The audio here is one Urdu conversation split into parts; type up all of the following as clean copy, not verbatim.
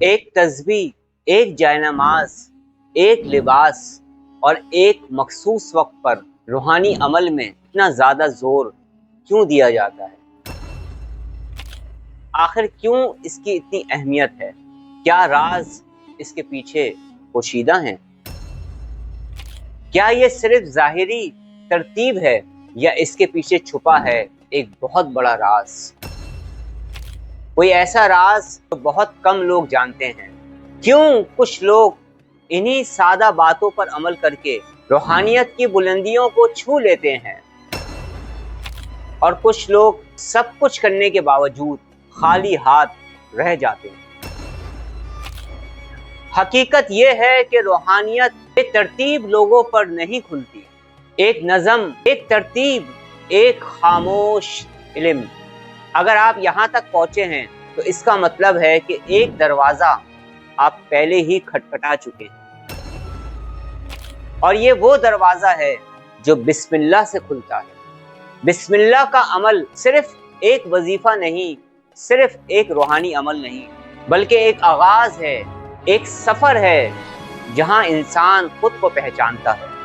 ایک تسبیح، ایک جائنماز، ایک لباس اور ایک مخصوص وقت پر روحانی عمل میں اتنا زیادہ زور کیوں دیا جاتا ہے؟ آخر کیوں اس کی اتنی اہمیت ہے؟ کیا راز اس کے پیچھے پوشیدہ ہیں؟ کیا یہ صرف ظاہری ترتیب ہے یا اس کے پیچھے چھپا ہے ایک بہت بڑا راز؟ کوئی ایسا راز جو بہت کم لوگ جانتے ہیں۔ کیوں کچھ لوگ انہی سادہ باتوں پر عمل کر کے روحانیت کی بلندیوں کو چھو لیتے ہیں اور کچھ لوگ سب کچھ کرنے کے باوجود خالی ہاتھ رہ جاتے ہیں؟ حقیقت یہ ہے کہ روحانیت بے ترتیب لوگوں پر نہیں کھلتی۔ ایک نظم، ایک ترتیب، ایک خاموش علم۔ اگر آپ یہاں تک پہنچے ہیں تو اس کا مطلب ہے کہ ایک دروازہ آپ پہلے ہی کھٹکھٹا چکے ہیں، اور یہ وہ دروازہ ہے جو بسم اللہ سے کھلتا ہے۔ بسم اللہ کا عمل صرف ایک وظیفہ نہیں، صرف ایک روحانی عمل نہیں، بلکہ ایک آغاز ہے، ایک سفر ہے جہاں انسان خود کو پہچانتا ہے۔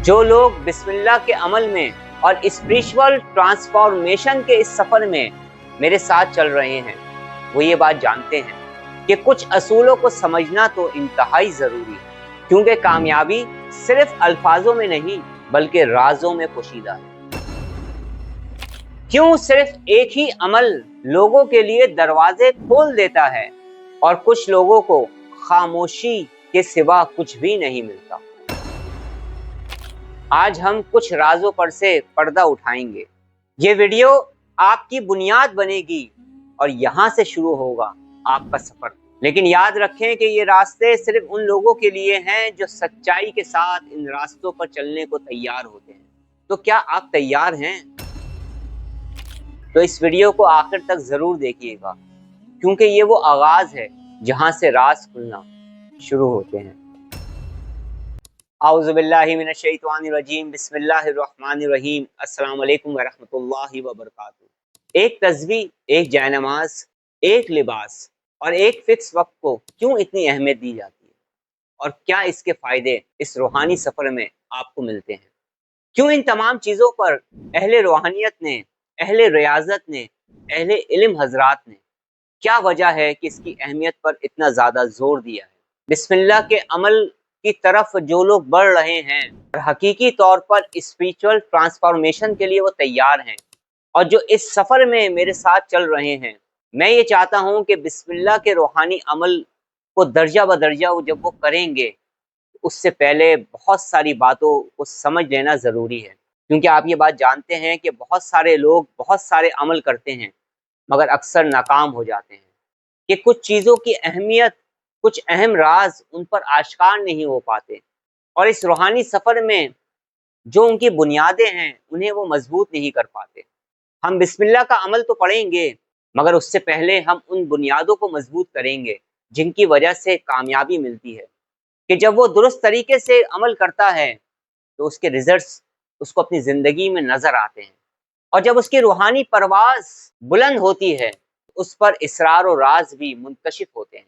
جو لوگ بسم اللہ کے عمل میں اور اسپریچول ٹرانسفارمیشن کے اس سفر میں میرے ساتھ چل رہے ہیں، وہ یہ بات جانتے ہیں کہ کچھ اصولوں کو سمجھنا تو انتہائی ضروری ہے، کیونکہ کامیابی صرف الفاظوں میں نہیں بلکہ رازوں میں پوشیدہ ہے۔ کیوں صرف ایک ہی عمل لوگوں کے لیے دروازے کھول دیتا ہے اور کچھ لوگوں کو خاموشی کے سوا کچھ بھی نہیں ملتا؟ آج ہم کچھ رازوں پر سے پردہ اٹھائیں گے۔ یہ ویڈیو آپ کی بنیاد بنے گی اور یہاں سے شروع ہوگا آپ کا سفر۔ لیکن یاد رکھیں کہ یہ راستے صرف ان لوگوں کے لیے ہیں جو سچائی کے ساتھ ان راستوں پر چلنے کو تیار ہوتے ہیں۔ تو کیا آپ تیار ہیں؟ تو اس ویڈیو کو آخر تک ضرور دیکھیے گا، کیونکہ یہ وہ آغاز ہے جہاں سے راز کھلنا شروع ہوتے ہیں۔ اعوذ باللہ من الشیطان الرجیم، بسم اللہ الرحمن الرحیم، السلام علیکم ورحمۃ اللہ وبرکاتہ۔ ایک تسبیح، ایک جائنماز، ایک لباس اور ایک فکس وقت کو کیوں اتنی اہمیت دی جاتی ہے، اور کیا اس کے فائدے اس روحانی سفر میں آپ کو ملتے ہیں؟ کیوں ان تمام چیزوں پر اہل روحانیت نے، اہل ریاضت نے، اہل علم حضرات نے کیا وجہ ہے کہ اس کی اہمیت پر اتنا زیادہ زور دیا ہے؟ بسم اللہ کے عمل کی طرف جو لوگ بڑھ رہے ہیں اور حقیقی طور پر اسپریچول ٹرانسفارمیشن کے لیے وہ تیار ہیں، اور جو اس سفر میں میرے ساتھ چل رہے ہیں، میں یہ چاہتا ہوں کہ بسم اللہ کے روحانی عمل کو درجہ بدرجہ جب وہ کریں گے، اس سے پہلے بہت ساری باتوں کو سمجھ لینا ضروری ہے، کیونکہ آپ یہ بات جانتے ہیں کہ بہت سارے لوگ بہت سارے عمل کرتے ہیں مگر اکثر ناکام ہو جاتے ہیں، کہ کچھ چیزوں کی اہمیت، کچھ اہم راز ان پر آشکار نہیں ہو پاتے، اور اس روحانی سفر میں جو ان کی بنیادیں ہیں انہیں وہ مضبوط نہیں کر پاتے۔ ہم بسم اللہ کا عمل تو پڑھیں گے، مگر اس سے پہلے ہم ان بنیادوں کو مضبوط کریں گے جن کی وجہ سے کامیابی ملتی ہے، کہ جب وہ درست طریقے سے عمل کرتا ہے تو اس کے ریزلٹس اس کو اپنی زندگی میں نظر آتے ہیں، اور جب اس کی روحانی پرواز بلند ہوتی ہے اس پر اسرار و راز بھی منکشف ہوتے ہیں۔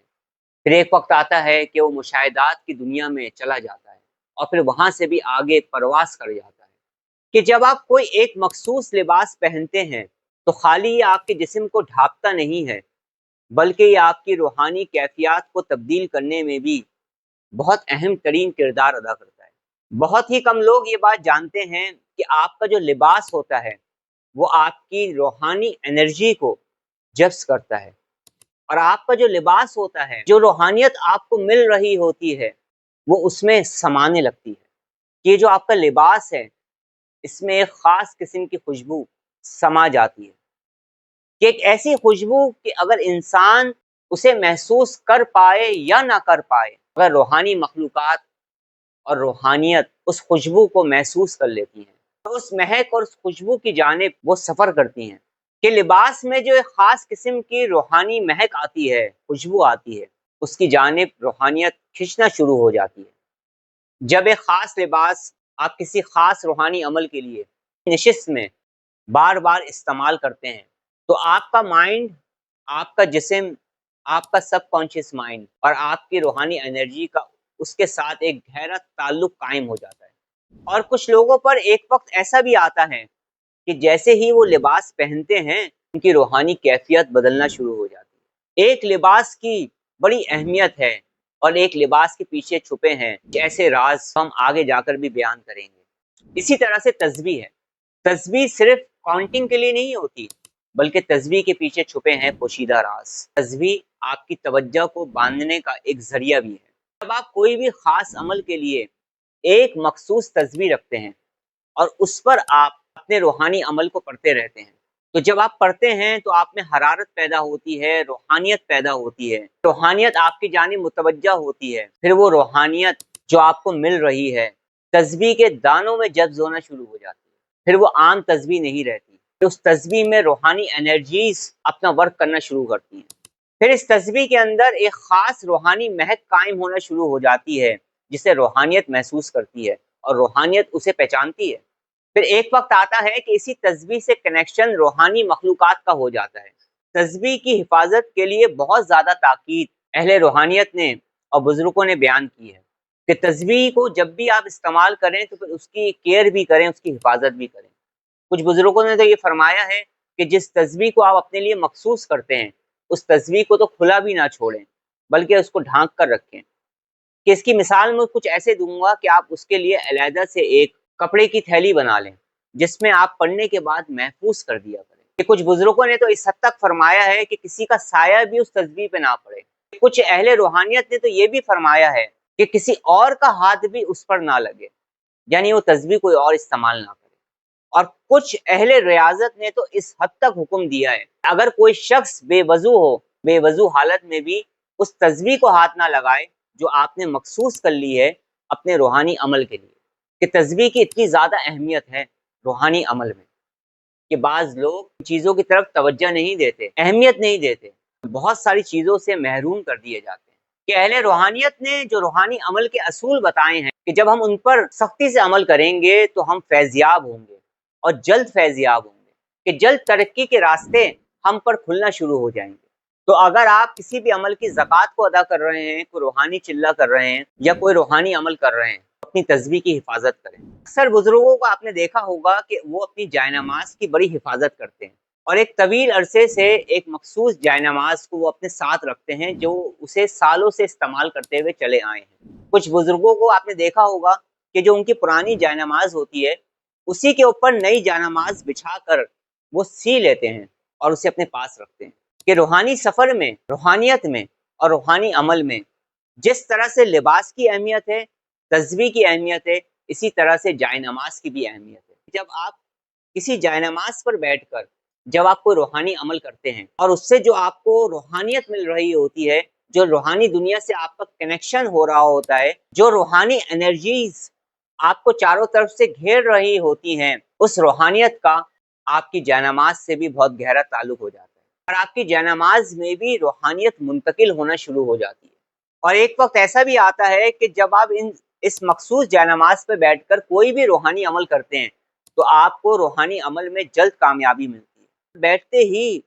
پھر ایک وقت آتا ہے کہ وہ مشاہدات کی دنیا میں چلا جاتا ہے اور پھر وہاں سے بھی آگے پرواز کر جاتا ہے، کہ جب آپ کوئی ایک مخصوص لباس پہنتے ہیں تو خالی یہ آپ کے جسم کو ڈھانپتا نہیں ہے، بلکہ یہ آپ کی روحانی کیفیات کو تبدیل کرنے میں بھی بہت اہم ترین کردار ادا کرتا ہے۔ بہت ہی کم لوگ یہ بات جانتے ہیں کہ آپ کا جو لباس ہوتا ہے وہ آپ کی روحانی انرجی کو جذب کرتا ہے، اور آپ کا جو لباس ہوتا ہے، جو روحانیت آپ کو مل رہی ہوتی ہے وہ اس میں سمانے لگتی ہے۔ یہ جو آپ کا لباس ہے اس میں ایک خاص قسم کی خوشبو سما جاتی ہے، کہ ایک ایسی خوشبو کہ اگر انسان اسے محسوس کر پائے یا نہ کر پائے، اگر روحانی مخلوقات اور روحانیت اس خوشبو کو محسوس کر لیتی ہیں تو اس مہک اور اس خوشبو کی جانب وہ سفر کرتی ہیں، کہ لباس میں جو ایک خاص قسم کی روحانی مہک آتی ہے، خوشبو آتی ہے، اس کی جانب روحانیت کھنچنا شروع ہو جاتی ہے۔ جب ایک خاص لباس آپ کسی خاص روحانی عمل کے لیے نشست میں بار بار استعمال کرتے ہیں تو آپ کا مائنڈ، آپ کا جسم آپ کا سب کانشیس مائنڈ اور آپ کی روحانی انرجی کا اس کے ساتھ ایک گہرا تعلق قائم ہو جاتا ہے۔ اور کچھ لوگوں پر ایک وقت ایسا بھی آتا ہے کہ جیسے ہی وہ لباس پہنتے ہیں ان کی روحانی کیفیت بدلنا شروع ہو جاتی ہے۔ ایک لباس کی بڑی اہمیت ہے اور ایک لباس کے پیچھے چھپے ہیں ایسے راز ہم آگے جا کر بھی بیان کریں گے۔ اسی طرح سے تسبیح ہے۔ تسبیح صرف کاؤنٹنگ کے لیے نہیں ہوتی بلکہ تسبیح کے پیچھے چھپے ہیں پوشیدہ راز۔ تسبیح آپ کی توجہ کو باندھنے کا ایک ذریعہ بھی ہے۔ جب آپ کوئی بھی خاص عمل کے لیے ایک مخصوص تسبیح رکھتے ہیں اور اس پر آپ اپنے روحانی عمل کو پڑھتے رہتے ہیں تو جب آپ پڑھتے ہیں تو آپ میں حرارت پیدا ہوتی ہے، روحانیت پیدا ہوتی ہے، روحانیت آپ کی جانب متوجہ ہوتی ہے، پھر وہ روحانیت جو آپ کو مل رہی ہے تسبیح کے دانوں میں جذب ہونا شروع ہو جاتی ہے۔ پھر وہ عام تسبیح نہیں رہتی، اس تسبیح میں روحانی انرجیز اپنا ورک کرنا شروع کرتی ہیں۔ پھر اس تسبیح کے اندر ایک خاص روحانی مہک قائم ہونا شروع ہو جاتی ہے جسے روحانیت محسوس کرتی ہے اور روحانیت اسے پہچانتی ہے۔ پھر ایک وقت آتا ہے کہ اسی تسبیح سے کنیکشن روحانی مخلوقات کا ہو جاتا ہے۔ تسبیح کی حفاظت کے لیے بہت زیادہ تاکید اہل روحانیت نے اور بزرگوں نے بیان کی ہے کہ تسبیح کو جب بھی آپ استعمال کریں تو پھر اس کی کیئر بھی کریں، اس کی حفاظت بھی کریں۔ کچھ بزرگوں نے تو یہ فرمایا ہے کہ جس تسبیح کو آپ اپنے لیے مخصوص کرتے ہیں اس تسبیح کو تو کھلا بھی نہ چھوڑیں بلکہ اس کو ڈھانک کر رکھیں۔ کہ اس کی مثال میں کچھ ایسے دوں گا کہ آپ اس کے لیے علیحدہ سے ایک کپڑے کی تھیلی بنا لیں جس میں آپ پڑھنے کے بعد محفوظ کر دیا کریں۔ کہ کچھ بزرگوں نے تو اس حد تک فرمایا ہے کہ کسی کا سایہ بھی اس تسبیح پہ نہ پڑے۔ کچھ اہل روحانیت نے تو یہ بھی فرمایا ہے کہ کسی اور کا ہاتھ بھی اس پر نہ لگے، یعنی وہ تسبیح کوئی اور استعمال نہ کرے۔ اور کچھ اہل ریاضت نے تو اس حد تک حکم دیا ہے اگر کوئی شخص بے وضو ہو، بے وضو حالت میں بھی اس تسبیح کو ہاتھ نہ لگائے جو آپ نے مخصوص کر لی ہے اپنے روحانی عمل کے لیے۔ کہ تسبیح کی اتنی زیادہ اہمیت ہے روحانی عمل میں کہ بعض لوگ چیزوں کی طرف توجہ نہیں دیتے، اہمیت نہیں دیتے، بہت ساری چیزوں سے محروم کر دیے جاتے ہیں۔ کہ اہل روحانیت نے جو روحانی عمل کے اصول بتائے ہیں کہ جب ہم ان پر سختی سے عمل کریں گے تو ہم فیضیاب ہوں گے اور جلد فیضیاب ہوں گے، کہ جلد ترقی کے راستے ہم پر کھلنا شروع ہو جائیں گے۔ تو اگر آپ کسی بھی عمل کی زکوٰۃ کو ادا کر رہے ہیں، کوئی روحانی چلہ کر رہے ہیں یا کوئی روحانی عمل کر رہے ہیں، اپنی تسبیح کی حفاظت کریں۔ اکثر بزرگوں کو آپ نے دیکھا ہوگا کہ وہ اپنی جائے نماز کی بڑی حفاظت کرتے ہیں اور ایک طویل عرصے سے ایک مخصوص جائے نماز کو وہ اپنے ساتھ رکھتے ہیں جو اسے سالوں سے استعمال کرتے ہوئے چلے آئے ہیں۔ کچھ بزرگوں کو آپ نے دیکھا ہوگا کہ جو ان کی پرانی جائے نماز ہوتی ہے اسی کے اوپر نئی جائے نماز بچھا کر وہ سی لیتے ہیں اور اسے اپنے پاس رکھتے ہیں۔ کہ روحانی سفر میں، روحانیت میں اور روحانی عمل میں جس طرح سے لباس کی اہمیت ہے، تسبیح کی اہمیت ہے، اسی طرح سے جائے نماز کی بھی اہمیت ہے۔ جب آپ کسی جائے نماز پر بیٹھ کر جب آپ کوئی روحانی عمل کرتے ہیں اور اس سے جو آپ کو روحانیت مل رہی ہوتی ہے، جو روحانی دنیا سے آپ کا کنیکشن ہو رہا ہوتا ہے، جو روحانی انرجیز آپ کو چاروں طرف سے گھیر رہی ہوتی ہیں، اس روحانیت کا آپ کی جائے نماز سے بھی بہت گہرا تعلق ہو جاتا ہے اور آپ کی جائے نماز میں بھی روحانیت منتقل ہونا شروع ہو جاتی ہے۔ اور ایک وقت ایسا بھی آتا ہے کہ جب آپ اس مخصوص جائے نماز پہ بیٹھ کر کوئی بھی روحانی عمل کرتے ہیں تو آپ کو روحانی عمل میں جلد کامیابی ملتی ہے۔ بیٹھتے ہی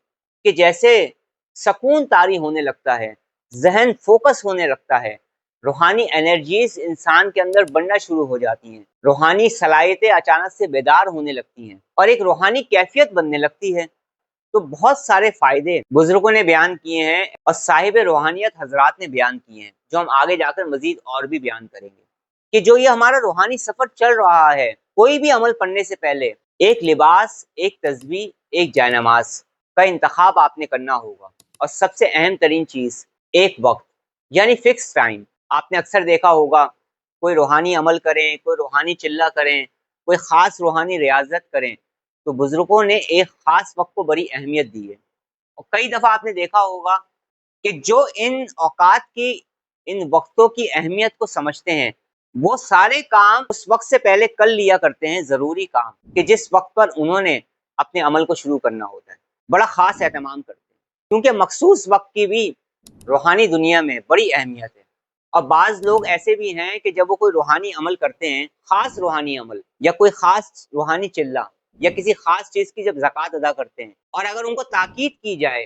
کہ جیسے سکون طاری ہونے لگتا ہے، ذہن فوکس ہونے لگتا ہے، روحانی انرجیز انسان کے اندر بڑھنا شروع ہو جاتی ہیں، روحانی صلاحیتیں اچانک سے بیدار ہونے لگتی ہیں اور ایک روحانی کیفیت بننے لگتی ہے۔ تو بہت سارے فائدے بزرگوں نے بیان کیے ہیں اور صاحب روحانیت حضرات نے بیان کیے ہیں جو ہم آگے جا کر مزید اور بھی بیان کریں گے۔ کہ جو یہ ہمارا روحانی سفر چل رہا ہے، کوئی بھی عمل پڑھنے سے پہلے ایک لباس، ایک تسبیح، ایک جائے نماز کا انتخاب آپ نے کرنا ہوگا اور سب سے اہم ترین چیز ایک وقت یعنی فکس ٹائم۔ آپ نے اکثر دیکھا ہوگا کوئی روحانی عمل کریں، کوئی روحانی چلہ کریں، کوئی خاص روحانی ریاضت کریں تو بزرگوں نے ایک خاص وقت کو بڑی اہمیت دی ہے۔ اور کئی دفعہ آپ نے دیکھا ہوگا کہ جو ان اوقات کی، ان وقتوں کی اہمیت کو سمجھتے ہیں وہ سارے کام اس وقت سے پہلے کر لیا کرتے ہیں، ضروری کام کہ جس وقت پر انہوں نے اپنے عمل کو شروع کرنا ہوتا ہے، بڑا خاص اہتمام کرتے ہیں کیونکہ مخصوص وقت کی بھی روحانی دنیا میں بڑی اہمیت ہے۔ اور بعض لوگ ایسے بھی ہیں کہ جب وہ کوئی روحانی عمل کرتے ہیں، خاص روحانی عمل یا کوئی خاص روحانی چلہ یا کسی خاص چیز کی جب زکوٰۃ ادا کرتے ہیں اور اگر ان کو تاکید کی جائے